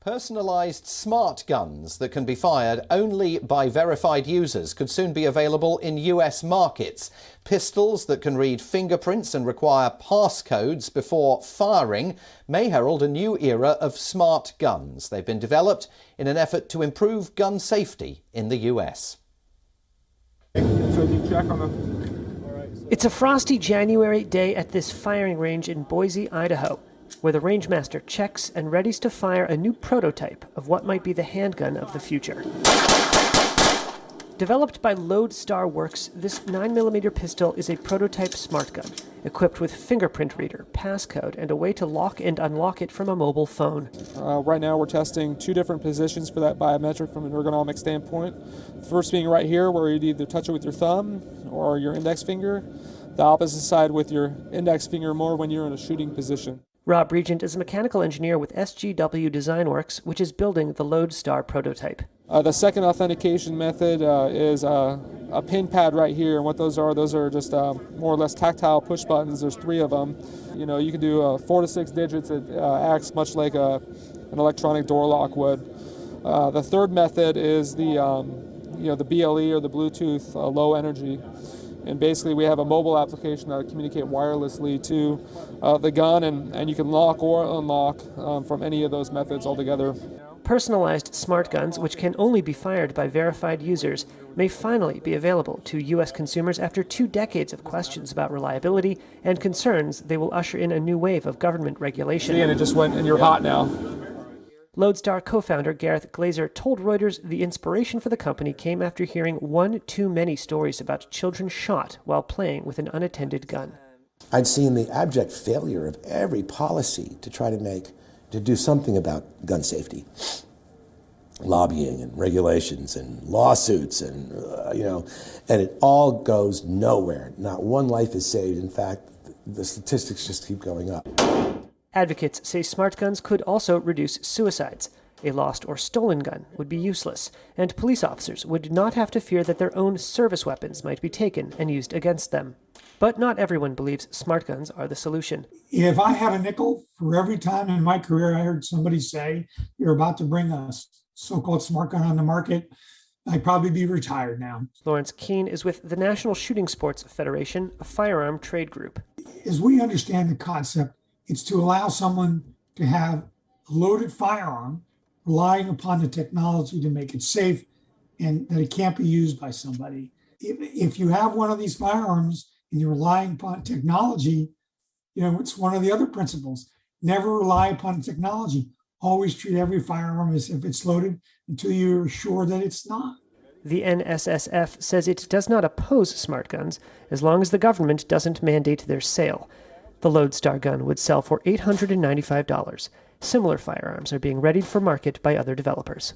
Personalised smart guns that can be fired only by verified users could soon be available in US markets. Pistols that can read fingerprints and require passcodes before firing may herald a new era of smart guns. They've been developed in an effort to improve gun safety in the US. It's a frosty January day at this firing range in Boise, Idaho, where the rangemaster checks and readies to fire a new prototype of what might be the handgun of the future. Developed by Lodestar Works, this 9mm pistol is a prototype smart gun, equipped with fingerprint reader, passcode, and a way to lock and unlock it from a mobile phone. Right now we're testing two different positions for that biometric from an ergonomic standpoint. First being right here, where you'd either touch it with your thumb or your index finger. The opposite side with your index finger more when you're in a shooting position. Rob Regent is a mechanical engineer with SGW Design Works, which is building the Lodestar prototype. The second authentication method is a pin pad right here, and what those are just more or less tactile push buttons. There's 3 of them. You know, you can do 4 to 6 digits. It acts much like an electronic door lock would. The third method is the BLE or the Bluetooth low energy. And basically we have a mobile application that communicate wirelessly to the gun, and you can lock or unlock from any of those methods altogether. Personalized smart guns, which can only be fired by verified users, may finally be available to U.S. consumers after 2 decades of questions about reliability and concerns they will usher in a new wave of government regulation. And it just went, and you're hot now. Lodestar co-founder Gareth Glazer told Reuters the inspiration for the company came after hearing one too many stories about children shot while playing with an unattended gun. I'd seen the abject failure of every policy to try to do something about gun safety. Lobbying and regulations and lawsuits and, and it all goes nowhere. Not one life is saved. In fact, the statistics just keep going up. Advocates say smart guns could also reduce suicides. A lost or stolen gun would be useless, and police officers would not have to fear that their own service weapons might be taken and used against them. But not everyone believes smart guns are the solution. If I had a nickel for every time in my career I heard somebody say, you're about to bring a so-called smart gun on the market, I'd probably be retired now. Lawrence Keene is with the National Shooting Sports Federation, a firearm trade group. As we understand the concept, it's to allow someone to have a loaded firearm, relying upon the technology to make it safe and that it can't be used by somebody. If you have one of these firearms and you're relying upon technology, it's one of the other principles. Never rely upon technology. Always treat every firearm as if it's loaded until you're sure that it's not. The NSSF says it does not oppose smart guns as long as the government doesn't mandate their sale. The Lodestar gun would sell for $895. Similar firearms are being readied for market by other developers.